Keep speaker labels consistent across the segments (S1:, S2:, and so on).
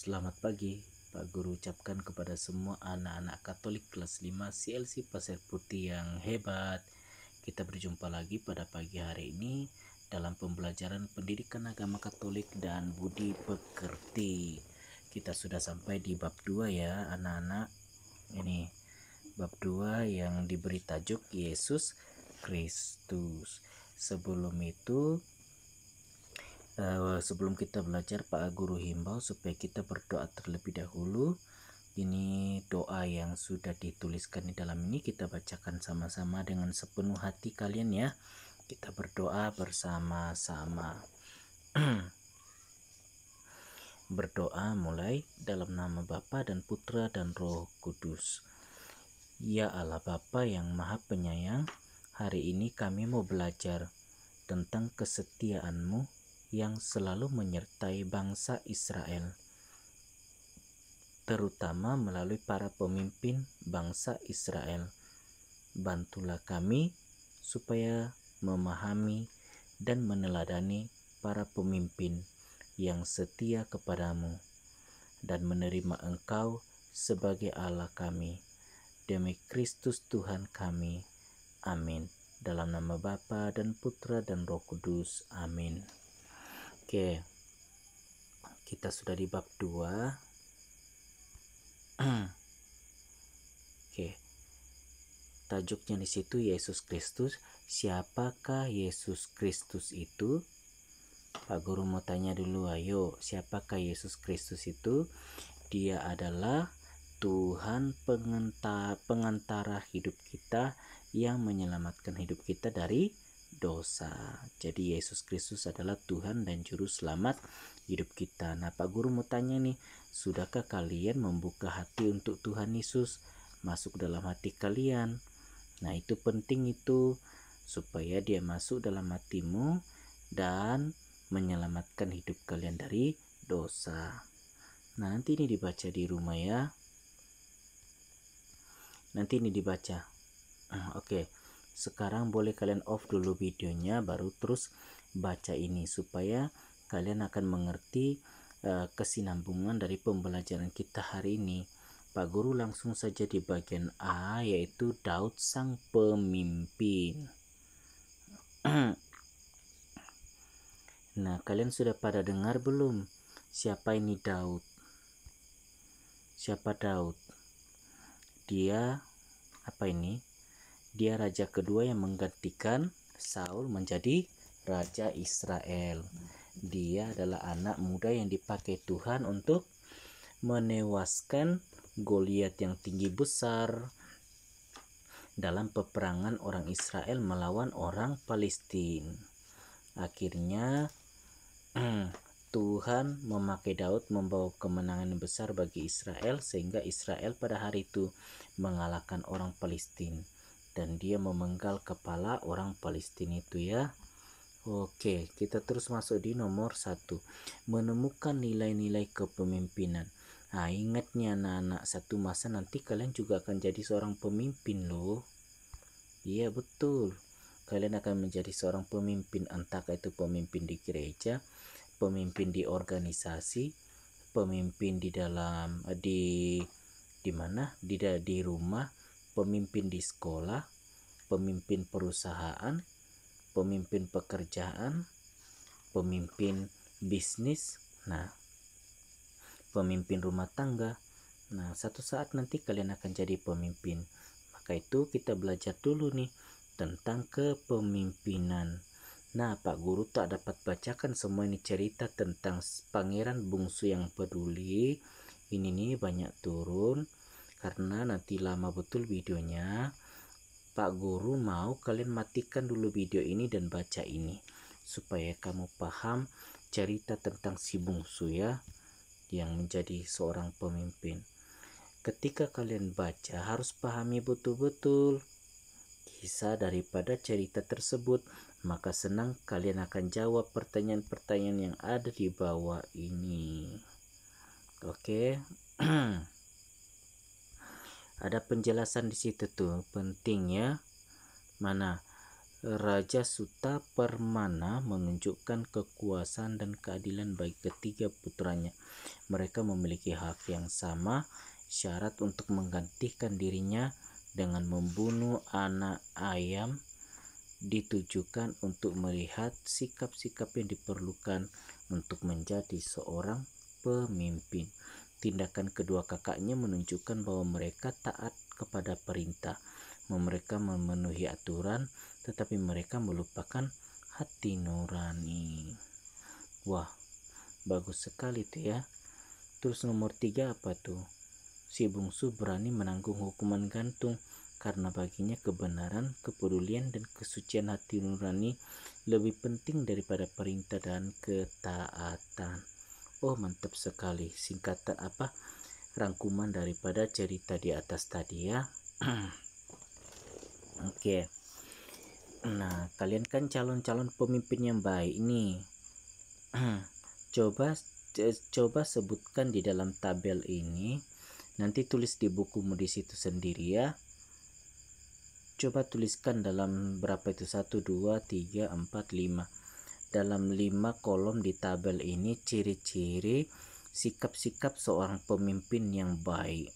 S1: Selamat pagi, Pak Guru ucapkan kepada semua anak-anak Katolik kelas 5 CLC Pasir Putih yang hebat. Kita berjumpa lagi pada pagi hari ini dalam pembelajaran pendidikan agama Katolik dan budi pekerti. Kita sudah sampai di bab 2 ya anak-anak. Ini bab 2 yang diberi tajuk Yesus Kristus. Sebelum kita belajar, Pak Guru himbau supaya kita berdoa terlebih dahulu. Ini doa yang sudah dituliskan di dalam ini, kita bacakan sama-sama dengan sepenuh hati kalian ya. Kita berdoa bersama-sama. Berdoa mulai dalam nama Bapa dan Putra dan Roh Kudus. Ya Allah Bapa yang Maha Penyayang, hari ini kami mau belajar tentang kesetiaan-Mu yang selalu menyertai bangsa Israel, terutama melalui para pemimpin bangsa Israel. Bantulah kami supaya memahami dan meneladani para pemimpin yang setia kepadamu dan menerima Engkau sebagai Allah kami. Demi Kristus Tuhan kami. Amin. Dalam nama Bapa dan Putra dan Roh Kudus. Amin. Oke. Kita sudah di bab 2. Oke. Tajuknya di situ Yesus Kristus. Siapakah Yesus Kristus itu? Pak Guru mau tanya dulu, ayo, siapakah Yesus Kristus itu? Dia adalah Tuhan pengantara hidup kita yang menyelamatkan hidup kita dari dosa. Jadi Yesus Kristus adalah Tuhan dan Juru Selamat hidup kita. Nah, Pak Guru mau tanya nih, sudahkah kalian membuka hati untuk Tuhan Yesus masuk dalam hati kalian? Nah, itu penting itu, supaya dia masuk dalam hatimu dan menyelamatkan hidup kalian dari dosa. Nah, nanti ini dibaca di rumah ya. Nanti ini dibaca. Oke. Sekarang boleh kalian off dulu videonya, baru terus baca ini supaya kalian akan mengerti kesinambungan dari pembelajaran kita hari ini. Pak Guru langsung saja di bagian A, yaitu Daud sang pemimpin. Nah, kalian sudah pada dengar belum siapa ini Daud? Siapa Daud? Dia apa ini? Dia raja kedua yang menggantikan Saul menjadi raja Israel. Dia adalah anak muda yang dipakai Tuhan untuk menewaskan Goliat yang tinggi besar dalam peperangan orang Israel melawan orang Palestina. Akhirnya Tuhan memakai Daud membawa kemenangan yang besar bagi Israel, sehingga Israel pada hari itu mengalahkan orang Palestina dan dia memenggal kepala orang Palestina itu ya. Oke, kita terus masuk di nomor 1, menemukan nilai-nilai kepemimpinan. Nah, ingat nih anak-anak, satu masa nanti kalian juga akan jadi seorang pemimpin loh. Iya betul, kalian akan menjadi seorang pemimpin, entah itu pemimpin di gereja, pemimpin di organisasi, pemimpin di dalam di mana di rumah, pemimpin di sekolah, pemimpin perusahaan, pemimpin pekerjaan, pemimpin bisnis, nah, pemimpin rumah tangga. Nah, satu saat nanti kalian akan jadi pemimpin. Maka itu kita belajar dulu nih tentang kepemimpinan. Nah, Pak Guru tak dapat bacakan semua ini cerita tentang pangeran bungsu yang peduli. Ini nih banyak turun karena nanti lama betul videonya. Pak Guru mau kalian matikan dulu video ini dan baca ini supaya kamu paham cerita tentang si bungsu ya, yang menjadi seorang pemimpin. Ketika kalian baca harus pahami betul-betul kisah daripada cerita tersebut, maka senang kalian akan jawab pertanyaan-pertanyaan yang ada di bawah ini. Oke. Ada penjelasan di situ tuh, penting ya. Mana? Raja Suta Permana menunjukkan kekuasaan dan keadilan bagi ketiga putranya. Mereka memiliki hak yang sama. Syarat untuk menggantikan dirinya dengan membunuh anak ayam ditujukan untuk melihat sikap-sikap yang diperlukan untuk menjadi seorang pemimpin. Tindakan kedua kakaknya menunjukkan bahwa mereka taat kepada perintah. Mereka memenuhi aturan, tetapi mereka melupakan hati nurani. Wah, bagus sekali tuh ya. Terus nomor 3 apa tuh? Si bungsu berani menanggung hukuman gantung karena baginya kebenaran, kepedulian, dan kesucian hati nurani lebih penting daripada perintah dan ketaatan. Oh, mantap sekali. Singkatan apa? Rangkuman daripada cerita di atas tadi ya. Oke. Nah, kalian kan calon-calon pemimpin yang baik nih. Coba sebutkan di dalam tabel ini. Nanti tulis di bukumu di situ sendiri ya. Coba tuliskan dalam berapa itu? 1, 2, 3, 4, 5. Dalam 5 kolom di tabel ini ciri-ciri sikap-sikap seorang pemimpin yang baik.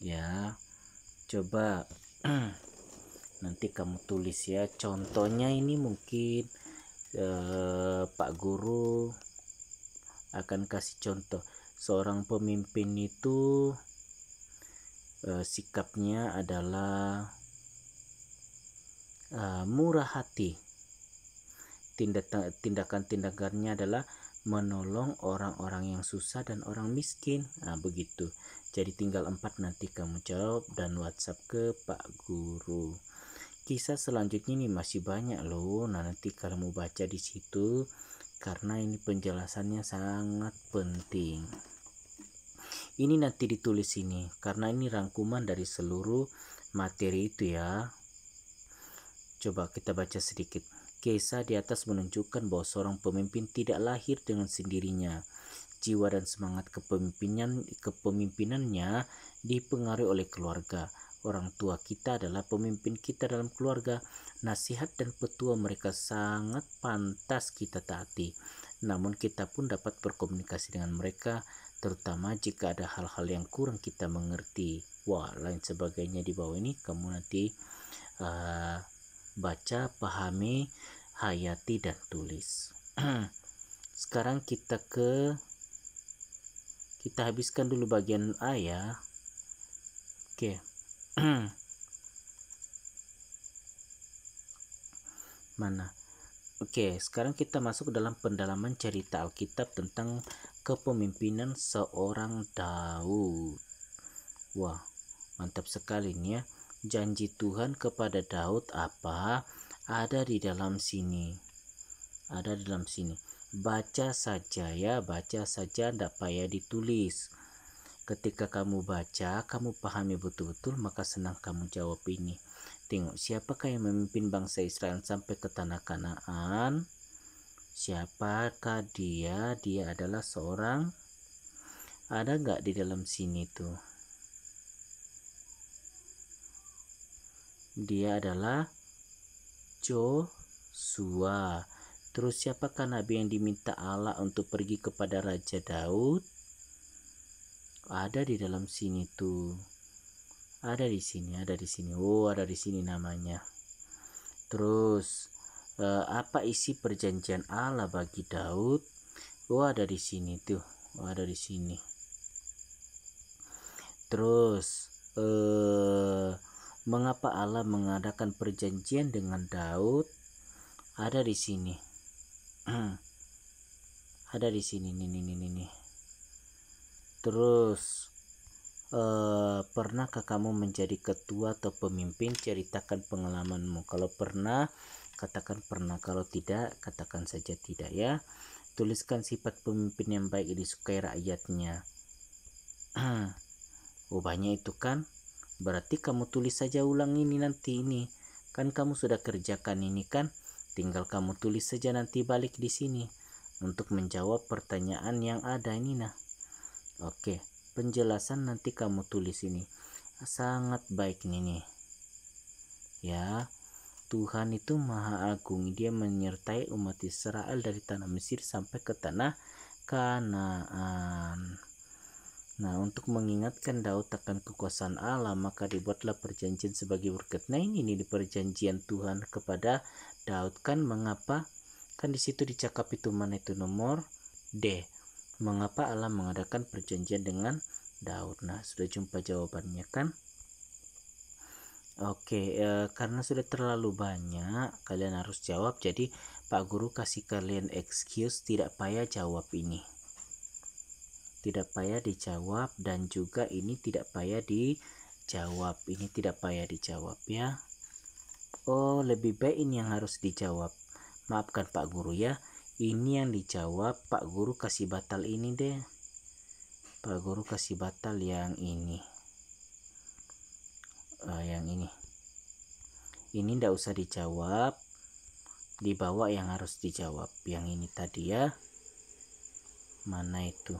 S1: Ya, coba nanti kamu tulis ya. Contohnya ini mungkin Pak Guru akan kasih contoh. Seorang pemimpin itu sikapnya adalah murah hati. Tindakan-tindakannya adalah menolong orang-orang yang susah dan orang miskin. Nah, begitu. Jadi tinggal 4 nanti kamu jawab dan WhatsApp ke Pak Guru. Kisah selanjutnya ini masih banyak loh. Nah, nanti kamu baca di situ karena ini penjelasannya sangat penting. Ini nanti ditulis ini karena ini rangkuman dari seluruh materi itu ya. Coba kita baca sedikit. Kisah di atas menunjukkan bahwa seorang pemimpin tidak lahir dengan sendirinya. Jiwa dan semangat kepemimpinannya dipengaruhi oleh keluarga. Orang tua kita adalah pemimpin kita dalam keluarga. Nasihat dan petua mereka sangat pantas kita taati. Namun kita pun dapat berkomunikasi dengan mereka, terutama jika ada hal-hal yang kurang kita mengerti. Wah, lain sebagainya di bawah ini kamu nanti baca, pahami, hayati, dan tulis. Sekarang kita habiskan dulu bagian A ya. Oke. Mana? Oke, sekarang kita masuk dalam pendalaman cerita Alkitab tentang kepemimpinan seorang Daud. Wah, mantap sekali nih ya. Janji Tuhan kepada Daud apa? Ada di dalam sini. Ada di dalam sini. Baca saja ya, baca saja, tidak payah ditulis. Ketika kamu baca, kamu pahami betul-betul, maka senang kamu jawab ini. Tengok, siapakah yang memimpin bangsa Israel sampai ke tanah Kanaan? Siapakah dia? Dia adalah seorang, ada nggak di dalam sini tuh? Dia adalah Joshua. Terus siapakah nabi yang diminta Allah untuk pergi kepada Raja Daud? Ada di dalam sini tuh. Ada di sini, ada di sini. Oh, ada di sini namanya. Terus apa isi perjanjian Allah bagi Daud? Oh, ada di sini tuh. Oh, ada di sini. Terus mengapa Allah mengadakan perjanjian dengan Daud? Ada di sini. Ada di sini nih. Terus pernahkah kamu menjadi ketua atau pemimpin? Ceritakan pengalamanmu. Kalau pernah, katakan pernah. Kalau tidak, katakan saja tidak ya. Tuliskan sifat pemimpin yang baik disukai rakyatnya. Oh, banyak itu kan? Berarti kamu tulis saja ulang ini nanti ini. Kan kamu sudah kerjakan ini kan? Tinggal kamu tulis saja nanti balik di sini untuk menjawab pertanyaan yang ada ini nah. Oke, penjelasan nanti kamu tulis ini. Sangat baik ini nih. Ya. Tuhan itu Maha Agung. Dia menyertai umat Israel dari tanah Mesir sampai ke tanah Kanaan. Nah, untuk mengingatkan Daud akan kekuasaan Allah, maka dibuatlah perjanjian sebagai berkat. Nah, ini di perjanjian Tuhan kepada Daud. Kan mengapa? Kan di situ dicakap itu mana itu nomor D. Mengapa Allah mengadakan perjanjian dengan Daud? Nah, sudah jumpa jawabannya kan? Oke, karena sudah terlalu banyak, kalian harus jawab. Jadi, Pak Guru kasih kalian excuse, tidak payah jawab ini. Tidak payah dijawab, dan juga ini tidak payah dijawab. Ini tidak payah dijawab ya. Oh, lebih baik ini yang harus dijawab. Maafkan Pak Guru ya. Ini yang dijawab, Pak Guru kasih batal ini deh. Pak Guru kasih batal yang ini. Yang ini. Ini ndak usah dijawab. Di bawah yang harus dijawab. Yang ini tadi ya. Mana itu?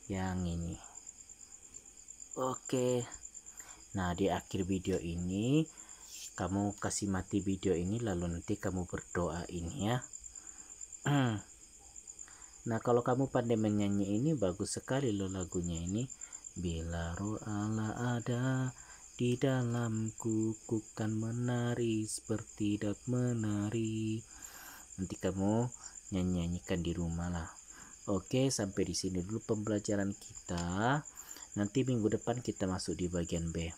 S1: Yang ini. Oke. Nah, di akhir video ini kamu kasih mati video ini, lalu nanti kamu berdoa ini ya. Nah, kalau kamu pandai menyanyi ini, bagus sekali loh lagunya ini. Bila roh Allah ada di dalamku, ku kan menari seperti Daud menari. Nanti kamu nyanyikan di rumah lah. Oke, sampai di sini dulu pembelajaran kita. Nanti minggu depan kita masuk di bagian B.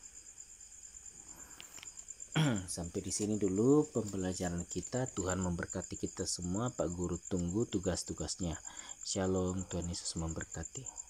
S1: Sampai di sini dulu pembelajaran kita. Tuhan memberkati kita semua. Pak Guru tunggu tugas-tugasnya. Shalom, Tuhan Yesus memberkati.